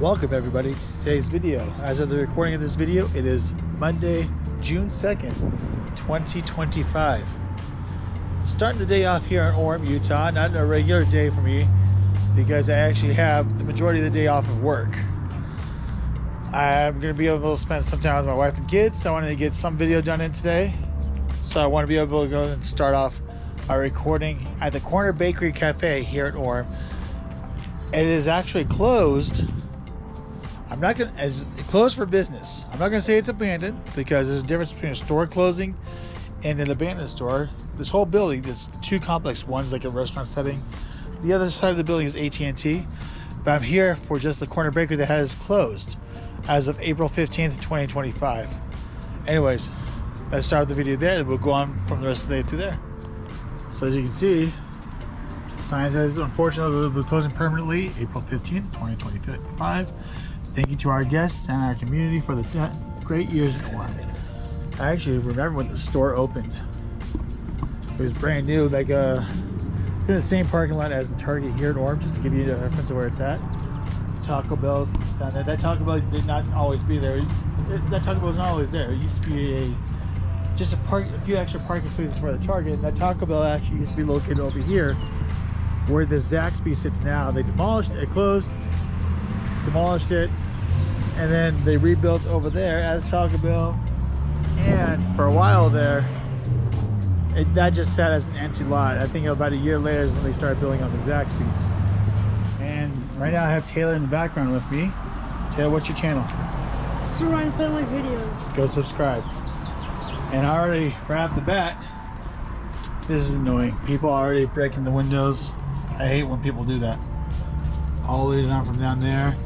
Welcome everybody to today's video. As of the recording of this video, it is Monday, June 2nd, 2025. Starting the day off here in Orem, Utah. Not a regular day for me because I actually have the majority of the day off of work. I'm going to be able to spend some time with my wife and kids, so I wanted to get some video done in today. So I want to be able to go and start off our recording at the Corner Bakery Cafe here at Orem. It is actually closed. It's closed for business. I'm not gonna say it's abandoned because there's a difference between a store closing and an abandoned store. This whole building, it's two complex. One's like a restaurant setting. The other side of the building is AT&T. But I'm here for just the Corner Bakery that has closed as of April 15th, 2025. Anyways, let's start the video there and we'll go on from the rest of the day through there. So as you can see, the sign says, unfortunately, we'll be closing permanently April 15th, 2025. Thank you to our guests and our community for the great years in Orem. I actually remember when the store opened. It was brand new, like it's in the same parking lot as the Target here in Orem, just to give you a reference of where it's at. Taco Bell down there. That Taco Bell did not always be there. That Taco Bell was not always there. It used to be just a few extra parking spaces for the Target. And that Taco Bell actually used to be located over here where the Zaxby's sits now. They demolished it, closed, demolished it, and then they rebuilt over there as Taco Bell. And for a while there, that just sat as an empty lot. I think about a year later is when they started building on the Zaxby's. And right now I have Taylor in the background with me. Taylor, what's your channel? So I play my videos. Go subscribe. And already right off the bat, this is annoying. People are already breaking the windows. I hate when people do that. All the way down from down there,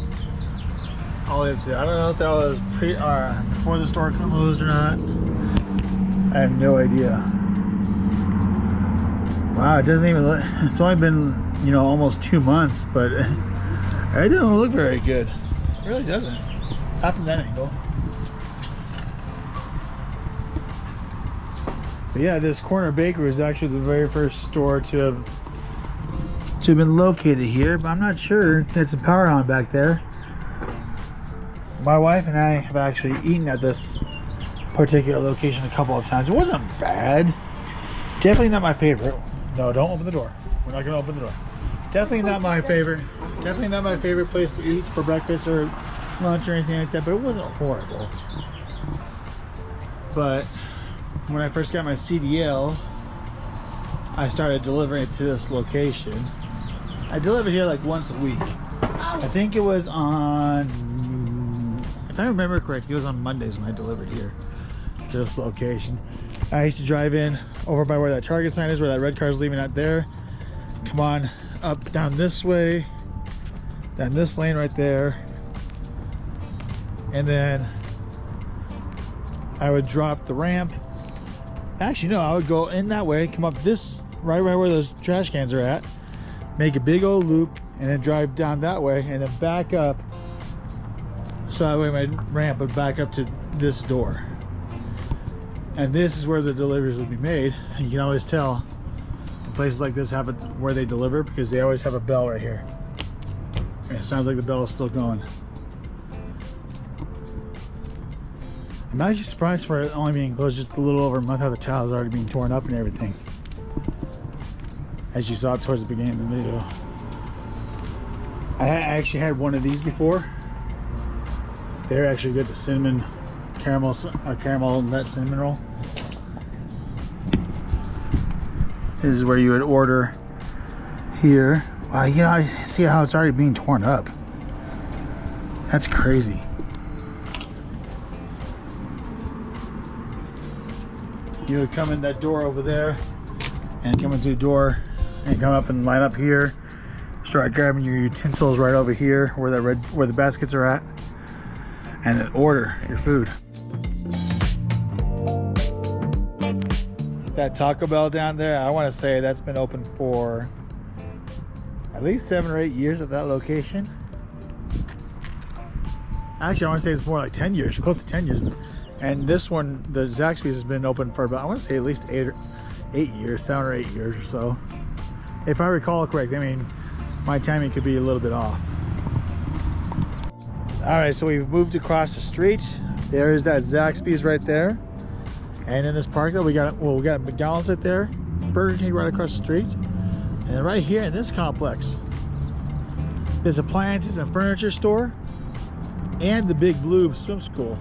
all the way up to there. I don't know if that was before the store closed or not. I have no idea. Wow, it doesn't even look, it's only been, almost 2 months, but it doesn't look very good. It really doesn't. Not from that angle. But yeah, this Corner Bakery is actually the very first store to have been located here, but I'm not sure. It's a power on back there. My wife and I have actually eaten at this particular location a couple of times. It wasn't bad. Definitely not my favorite. No, don't open the door. We're not gonna open the door. Definitely not my favorite. Definitely not my favorite place to eat for breakfast or lunch or anything like that, but it wasn't horrible. But when I first got my CDL, I started delivering it to this location. I delivered here like once a week. I think it was on, if I remember correctly, it was on Mondays when I delivered here to this location. I used to drive in over by where that Target sign is, where that red car is leaving out there. Come on up down this way, down this lane right there. And then I would drop the ramp. Actually, no, I would go in that way, come up this, right where those trash cans are at, make a big old loop, and then drive down that way, and then back up. So that way my ramp would back up to this door. And this is where the deliveries would be made. And you can always tell places like this have it where they deliver because they always have a bell right here. And it sounds like the bell is still going. I'm actually surprised for it only being closed just a little over a month how the tile is already being torn up and everything. As you saw towards the beginning of the video. I actually had one of these before. They're actually good, the cinnamon caramel nut cinnamon roll. This is where you would order here. Wow, I see how it's already being torn up. That's crazy. You would come in that door over there and come into the door and come up and line up here. Start grabbing your utensils right over here where the baskets are at, and then order your food. That Taco Bell down there, I want to say that's been open for at least 7 or 8 years at that location. Actually, I want to say it's more like 10 years, close to 10 years. And this one, the Zaxby's, has been open for about, I want to say at least 8 years, 7 or 8 years or so. If I recall correctly. I mean, my timing could be a little bit off. All right, so we've moved across the street. There is that Zaxby's right there. And in this parking lot, we got McDonald's right there, Burger King right across the street. And right here in this complex, there's appliances and furniture store and the Big Blue Swim School.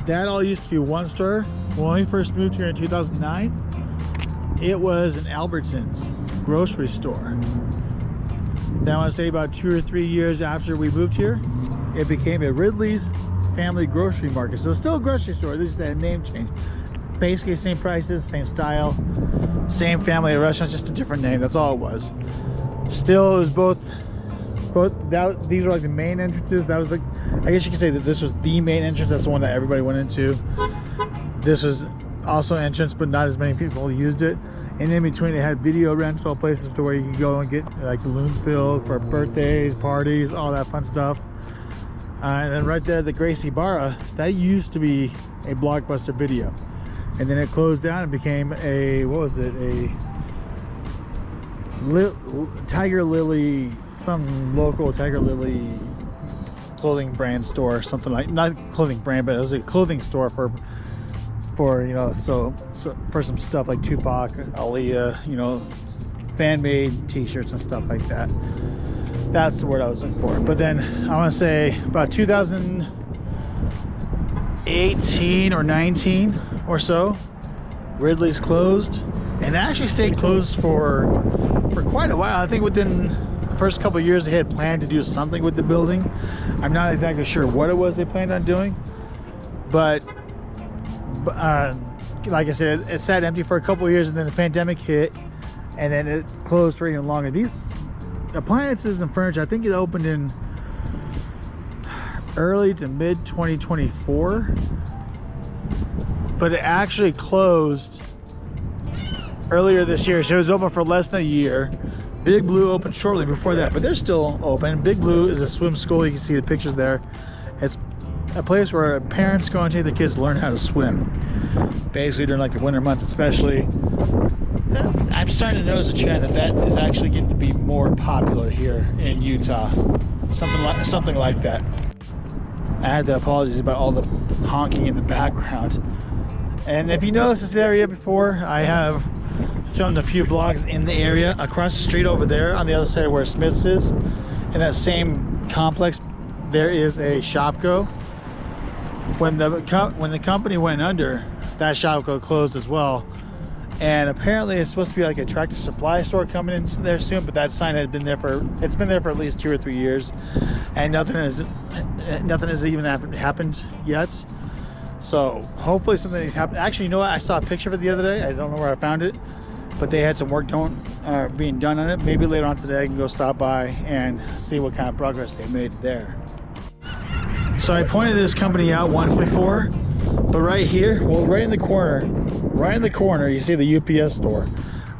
That all used to be one store. When we first moved here in 2009, it was an Albertsons grocery store. Then I want to say about 2 or 3 years after we moved here, it became a Ridley's Family Grocery Market. So it's still a grocery store, this is a name change. Basically same prices, same style, same family of restaurants, just a different name, that's all it was. Still, it was these were like the main entrances. That was like, I guess you could say that this was the main entrance. That's the one that everybody went into. This was also an entrance, but not as many people used it. And in between, it had video rental places to where you could go and get like balloons filled for birthdays, parties, all that fun stuff. And then right there, the Gracie Barra, that used to be a Blockbuster Video. And then it closed down and became a, what was it? Tiger Lily, some local Tiger Lily clothing brand store, something like, not clothing brand, but it was a clothing store for you know, so for some stuff like Tupac, Aaliyah, you know, fan-made t-shirts and stuff like that. That's the word I was looking for. But then I want to say about 2018 or 19 or so, Ridley's closed, and actually stayed closed for quite a while. I think within the first couple of years they had planned to do something with the building. I'm not exactly sure what it was they planned on doing, but like I said, it sat empty for a couple of years, and then the pandemic hit, and then it closed for even longer. These appliances and furniture, I think it opened in early to mid 2024, but it actually closed earlier this year. So it was open for less than a year. Big Blue opened shortly before that, but they're still open. Big Blue is a swim school. You can see the pictures there. It's a place where parents go and take their kids to learn how to swim, basically during like the winter months especially. I'm starting to notice a trend that is actually getting to be more popular here in Utah, something like that. I have to apologize about all the honking in the background. And if you noticed this area before, I have filmed a few vlogs in the area. Across the street over there on the other side where Smith's is, in that same complex, there is a Shopko. When the company went under, that Shopko closed as well. And apparently it's supposed to be like a Tractor Supply store coming in there soon, but that sign had been there for, it's been there for at least 2 or 3 years, and nothing has even happened yet. So hopefully something has happened. Actually, you know what? I saw a picture of it the other day. I don't know where I found it, but they had some work being done on it. Maybe later on today I can go stop by and see what kind of progress they made there. So I pointed this company out once before, but right here, well, right in the corner, you see the UPS store.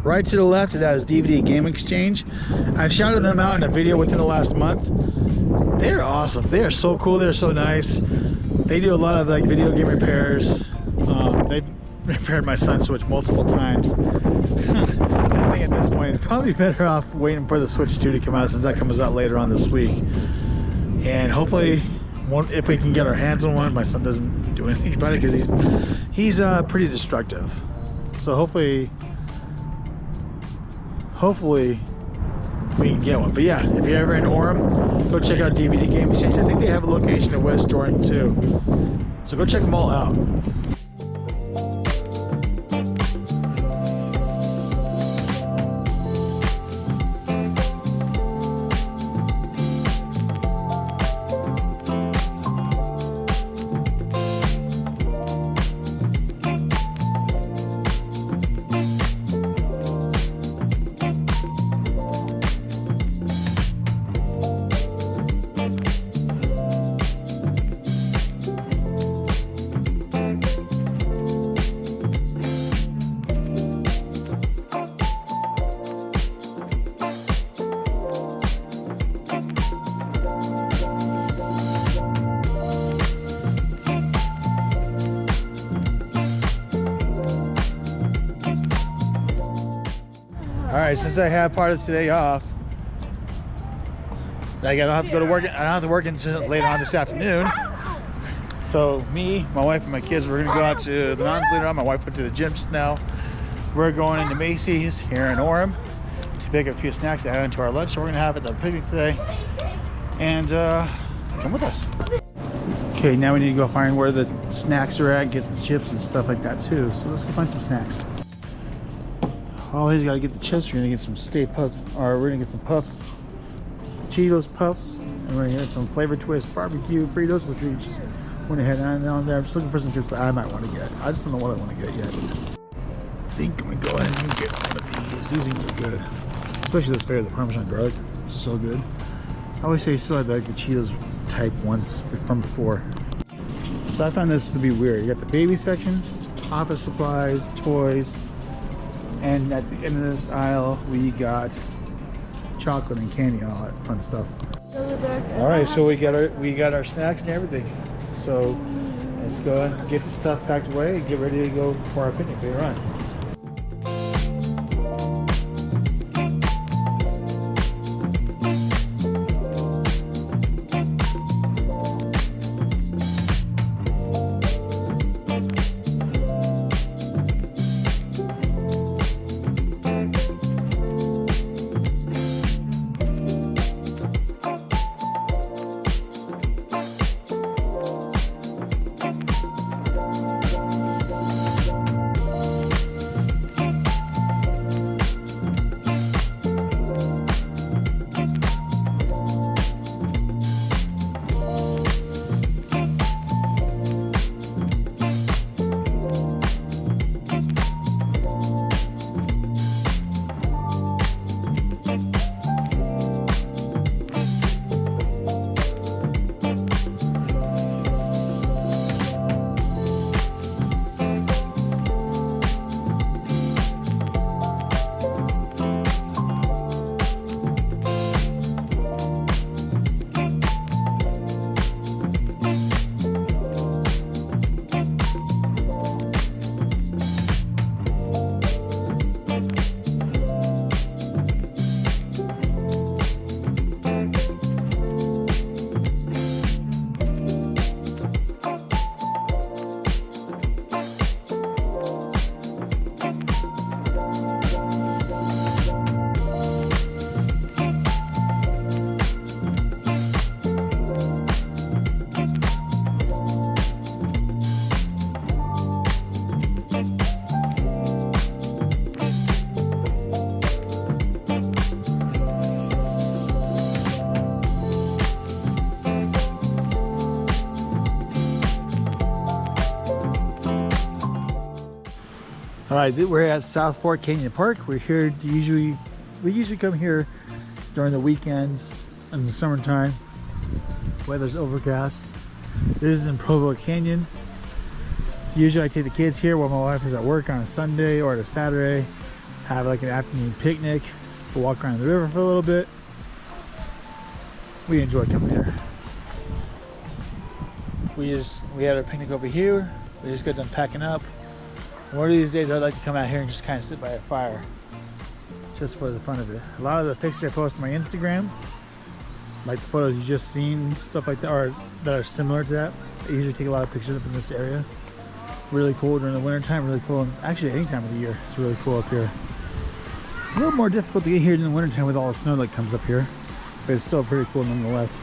Right to the left of that is DVD Game Exchange. I've shouted them out in a video within the last month. They're awesome. They are so cool. They're so nice. They do a lot of like video game repairs. They repaired my son's Switch multiple times. I think at this point, it's probably better off waiting for the Switch 2 to come out, since that comes out later on this week. And hopefully, if we can get our hands on one, my son doesn't do anything about it because he's pretty destructive. So hopefully we can get one. But yeah, if you're ever in Orem, go check out DVD Game Exchange. I think they have a location in West Jordan too. So go check them all out. All right, since I have part of today off, Like I don't have to go to work. I don't have to work until later on this afternoon. So me, my wife, and my kids, we're gonna go out to the mountains later on. My wife went to the gym just now. We're going into Macy's here in Orem to pick up a few snacks to add into our lunch. So we're gonna have it at the picnic today. And come with us. Okay, now we need to go find where the snacks are at, get some chips and stuff like that too. So let's go find some snacks. Always gotta get the chips. We're gonna get some Stay Puffs, or we're gonna get some Puff Cheetos Puffs, and we're gonna get some Flavor Twist Barbecue Fritos, which we just went ahead and on there. I'm just looking for some chips that I might want to get. I just don't know what I want to get yet. I think I'm gonna go ahead and get one of these. These things are good, especially those flavor, the Parmesan garlic, so good. I always say still like the Cheetos type ones from before. So I found this to be weird. You got the baby section, office supplies, toys, and at the end of this aisle we got chocolate and candy and all that fun stuff. All right, so we got our snacks and everything. So let's go and get the stuff packed away and get ready to go for our picnic later on. All right, we're at South Fork Canyon Park. We're here we usually come here during the weekends in the summertime. Weather's overcast. This is in Provo Canyon. Usually I take the kids here while my wife is at work on a Sunday or a Saturday. Have like an afternoon picnic. We'll walk around the river for a little bit. We enjoy coming here. We had our picnic over here. We just got done packing up. One of these days I'd like to come out here and just kind of sit by a fire, just for the fun of it. A lot of the pictures I post on my Instagram, like the photos you just seen, stuff like that, or that are similar to that. I usually take a lot of pictures up in this area. Really cool during the winter time, really cool. Actually, any time of the year, it's really cool up here. A little more difficult to get here in the winter time with all the snow that comes up here, but it's still pretty cool nonetheless.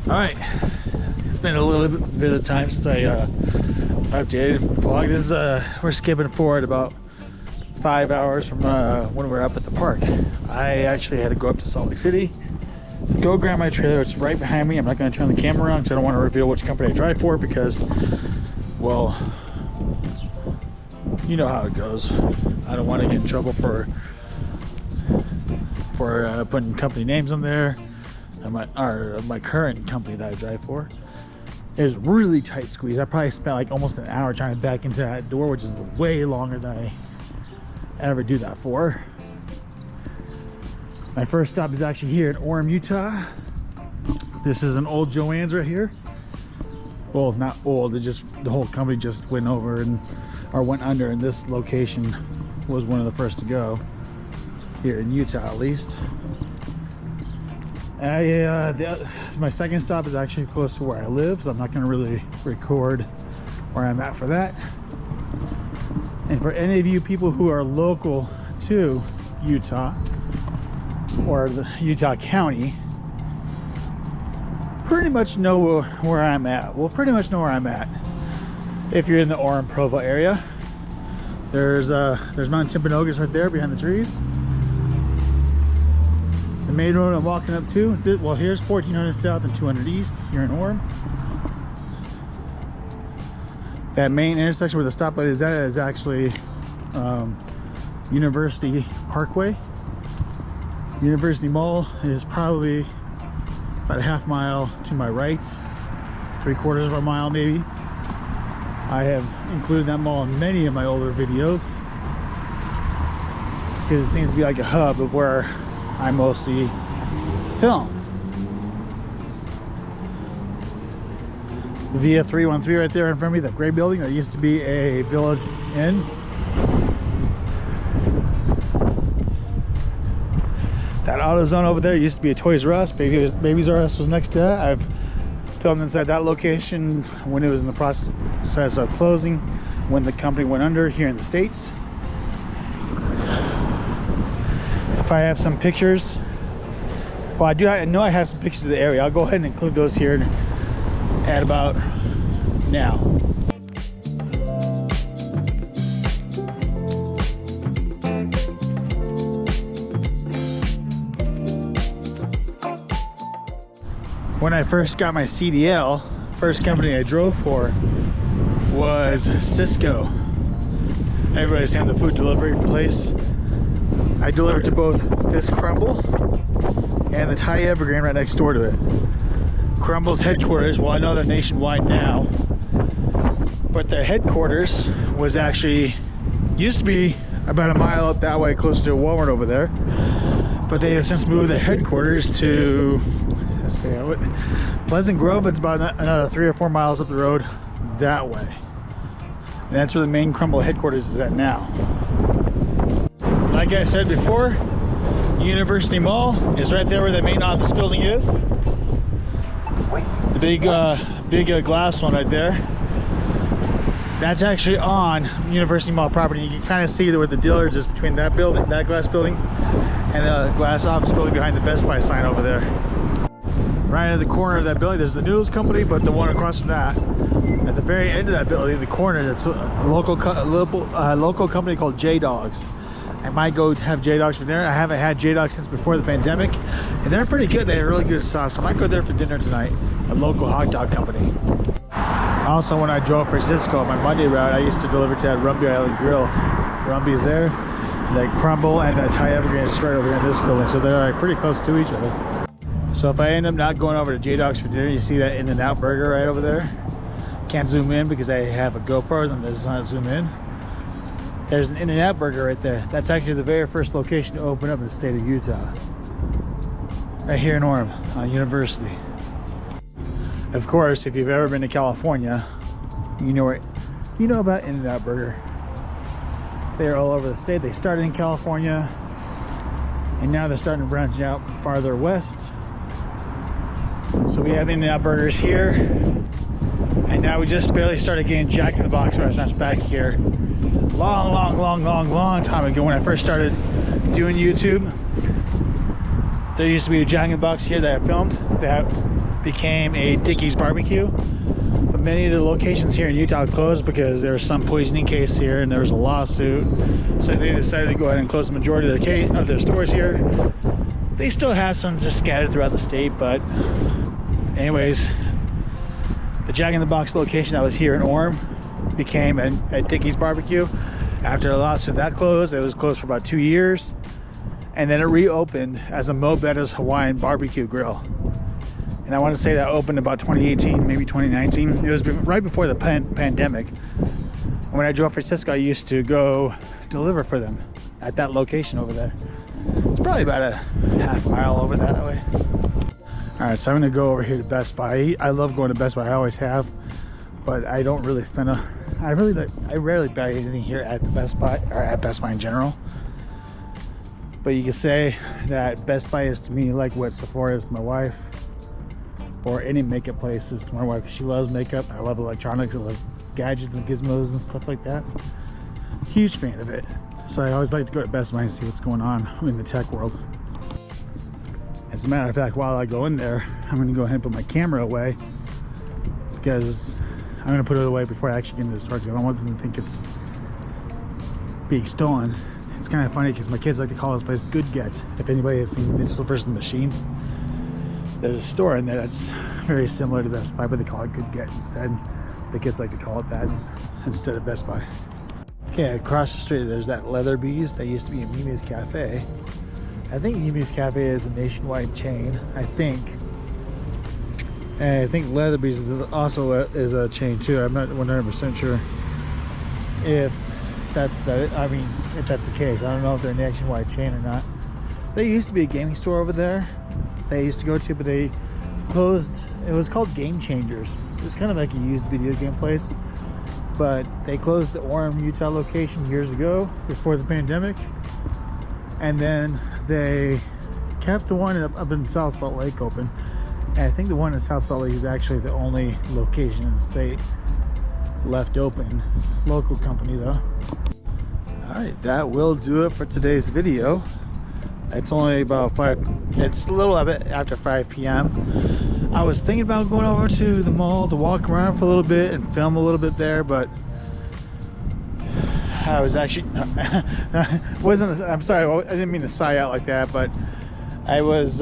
All right, it's been a little bit of time since I updated vlog. This is we're skipping forward about 5 hours from when we were up at the park. I actually had to go up to Salt Lake City, go grab my trailer. It's right behind me. I'm not going to turn the camera around because I don't want to reveal which company I drive for, because, well, you know how it goes. I don't want to get in trouble for putting company names on there. My current company that I drive for. It was really tight squeeze. I probably spent like almost an hour trying to back into that door, which is way longer than I ever do that for. My first stop is actually here in Orem, Utah. This is an old Joann's right here. Well, not old, it just, the whole company just went over or went under, and this location was one of the first to go here in Utah, at least. My second stop is actually close to where I live, so I'm not going to really record where I'm at for that. And for any of you people who are local to Utah or the Utah County, pretty much know where I'm at. Well, pretty much know where I'm at. If you're in the Orem Provo area, there's Mount Timpanogos right there behind the trees. The main road I'm walking up to, well, here's 1400 South and 200 East here in Orem. That main intersection where the stoplight is at is actually University Parkway. University Mall is probably about a half mile to my right, 3/4 of a mile maybe. I have included that mall in many of my older videos because it seems to be like a hub of where I mostly film. The Via 313 right there in front of me, that gray building, that used to be a Village Inn. That AutoZone over there used to be a Toys R Us. Babies R Us was next to that. I've filmed inside that location when it was in the process of closing, when the company went under here in the States. If I have some pictures, well, I know I have some pictures of the area. I'll go ahead and include those here at about now. When I first got my CDL, first company I drove for was Cisco. Everybody's saying the food delivery place. I delivered to both this Crumble and the Thai Evergreen right next door to it. Crumble's headquarters, well, I know they're nationwide now, but their headquarters was actually, used to be about a mile up that way, close to Walmart over there, but they have since moved their headquarters to, let's see, Pleasant Grove. It's about another 3 or 4 miles up the road that way. And that's where the main Crumble headquarters is at now. Like I said before, University Mall is right there where the main office building is. The big glass one right there. That's actually on University Mall property. You can kind of see where the Dillards is between that building, that glass building, and the glass office building behind the Best Buy sign over there. Right at the corner of that building, there's the noodles company, but the one across from that, at the very end of that building, in the corner, that's a local company called J-Dogs. I might go have J-Dogs from there. I haven't had J-Dogs since before the pandemic, and they're pretty good. They have really good sauce. I might go there for dinner tonight. A local hot dog company. Also, when I drove for Cisco on my Monday route, I used to deliver to that Rumbie Island Grill. Rumbie's there. The Crumble and the Thai Evergreen is right over here in this building, so they're like pretty close to each other. So if I end up not going over to J-Dogs for dinner, you see that In-N-Out burger right over there. Can't zoom in because I have a GoPro and does not zoom in. There's an In-N-Out burger right there. That's actually the very first location to open up in the state of Utah. Right here in Orem, on University. Of course, if you've ever been to California, you know about In-N-Out burger. They're all over the state. They started in California, and now they're starting to branch out farther west. So we have In-N-Out burgers here, and now we just barely started getting Jack in the Box restaurants back here. Long time ago, when I first started doing YouTube, there used to be a Jack in the Box here that I filmed. became a Dickey's barbecue. But many of the locations here in Utah closed because there was some poisoning case here and there was a lawsuit. So they decided to go ahead and close the majority of their stores here. They still have some just scattered throughout the state, but anyways, the Jack in the Box location that was here in Orem became a Dickey's barbecue. After the lawsuit that closed, it was closed for about 2 years. And then it reopened as a Mo Betta's Hawaiian barbecue grill. And I want to say that opened about 2018, maybe 2019. It was right before the pandemic. When I drove for Cisco, I used to go deliver for them at that location over there. It's probably about a half mile over that way. All right, so I'm gonna go over here to Best Buy. I love going to Best Buy, I always have, but I don't really spend I rarely buy anything here at the Best Buy, or at Best Buy in general. But you can say that Best Buy is to me like what Sephora is to my wife, or any makeup place is to my wife. She loves makeup. I love electronics. I love gadgets and gizmos and stuff like that. Huge fan of it. So I always like to go to Best Buy and see what's going on in the tech world. As a matter of fact, while I go in there, I'm going to go ahead and put my camera away, because I'm going to put it away before I actually get into the store, because I don't want them to think it's being stolen. It's kind of funny because my kids like to call this place Good Get. If anybody has seen Digital Person Machine, there's a store in there that's very similar to Best Buy, but they call it Good Get instead. The kids like to call it that instead of Best Buy. Okay, across the street there's that Leatherbees that used to be a Mimi's Cafe. I think Mimi's Cafe is a nationwide chain, I think. And I think Leatherbees is also a chain too. I'm not 100% sure if that's if that's the case. I don't know if they're a nationwide chain or not. There used to be a gaming store over there they used to go to, but they closed. It was called Game Changers. It was kind of like a used video game place, but they closed the Orem, Utah location years ago before the pandemic, and then they kept the one up in South Salt Lake open. And I think the one in South Salt Lake is actually the only location in the state left open. Local company though. Alright, that will do it for today's video. It's only about it's a little bit after 5 p.m. I was thinking about going over to the mall to walk around for a little bit and film a little bit there, but I was actually I'm sorry, I didn't mean to sigh out like that, but I was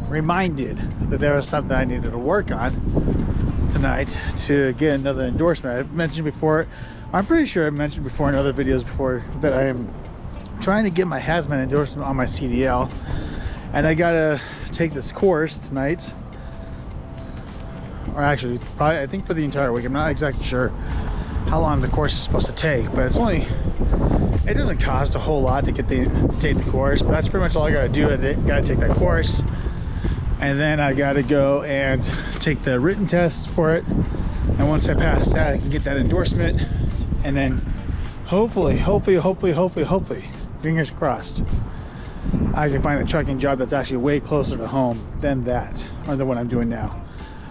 reminded that there was something I needed to work on tonight to get another endorsement. I've mentioned before, I'm pretty sure I've mentioned before in other videos before, that I am trying to get my hazmat endorsement on my CDL, and I gotta take this course tonight, or actually probably I think for the entire week. I'm not exactly sure how long the course is supposed to take, but it doesn't cost a whole lot to take the course, but that's pretty much all I gotta do. I gotta take that course, and then I gotta go and take the written test for it, and once I pass that, I can get that endorsement, and then hopefully, fingers crossed, I can find a trucking job that's actually way closer to home than that, or than what I'm doing now.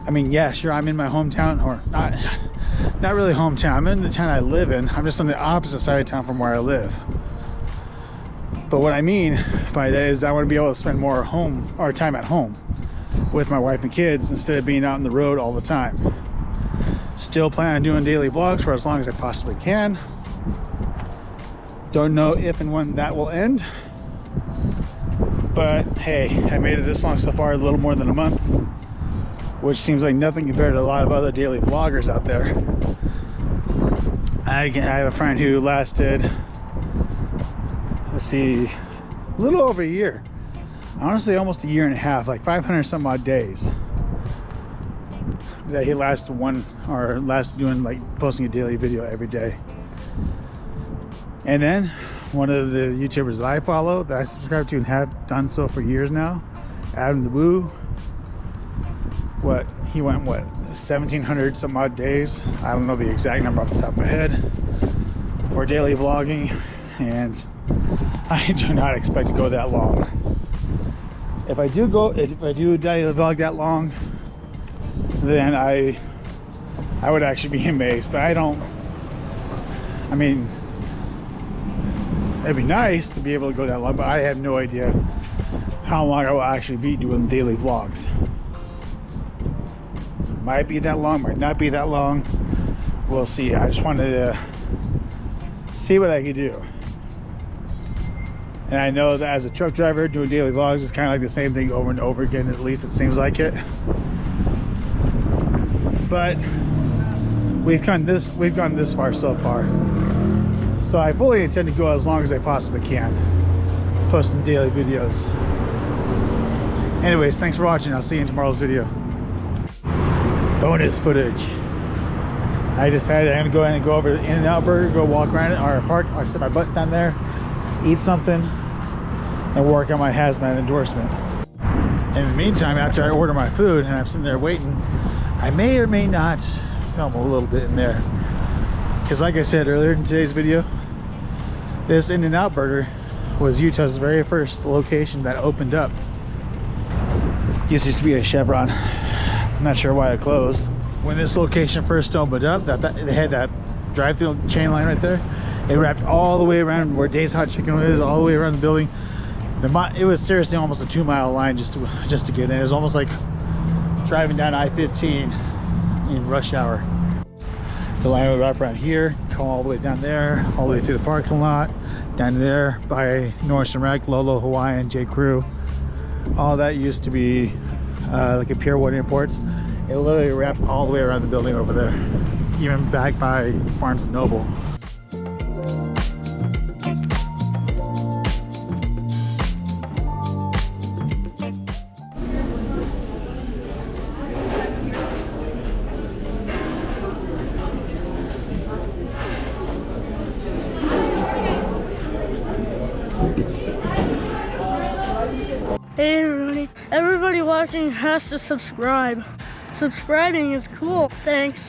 I mean, yeah, sure, I'm in my hometown, or not really hometown. I'm in the town I live in. I'm just on the opposite side of town from where I live. But what I mean by that is I want to be able to spend more time at home with my wife and kids instead of being out on the road all the time. Still plan on doing daily vlogs for as long as I possibly can. Don't know if and when that will end, but hey, I made it this long so far, a little more than a month, which seems like nothing compared to a lot of other daily vloggers out there. I have a friend who lasted, let's see, a little over a year. Honestly, almost a year and a half, like 500 some odd days that he lasted doing, like, posting a daily video every day. And then one of the YouTubers that I follow, that I subscribe to and have done so for years now, Adam the Woo, he went 1700 some odd days, I don't know the exact number off the top of my head, for daily vlogging, and I do not expect to go that long. If I do daily vlog that long, then I would actually be amazed, but I mean, it'd be nice to be able to go that long, but I have no idea how long I will actually be doing daily vlogs. Might be that long, might not be that long. We'll see. I just wanted to see what I could do. And I know that as a truck driver doing daily vlogs, it's kind of like the same thing over and over again. At least it seems like it. But we've gone this far so far. So I fully intend to go as long as I possibly can, posting daily videos. Anyways, thanks for watching. I'll see you in tomorrow's video. Bonus footage. I decided I'm gonna go in and go over to In-N-Out Burger, go walk around it, or park. I set my butt down there, eat something, and work on my hazmat endorsement. In the meantime, after I order my food and I'm sitting there waiting, I may or may not film a little bit in there. Because like I said earlier in today's video, this In-N-Out Burger was Utah's very first location that opened up. Used to be a Chevron. I'm not sure why it closed. When this location first opened up, they had that drive-through chain line right there. It wrapped all the way around where Dave's Hot Chicken is, all the way around the building. It was seriously almost a 2-mile line just to get in. It was almost like driving down I-15 in rush hour. The line would wrap around here, come all the way down there, all the way through the parking lot, down there by Norris and Rec, Lolo, Hawaiian, J. Crew. All that used to be like a Pier 1 Imports. It literally wrapped all the way around the building over there, even back by Barnes & Noble. Hey everybody. Everybody watching has to subscribe. Subscribing is cool. Thanks.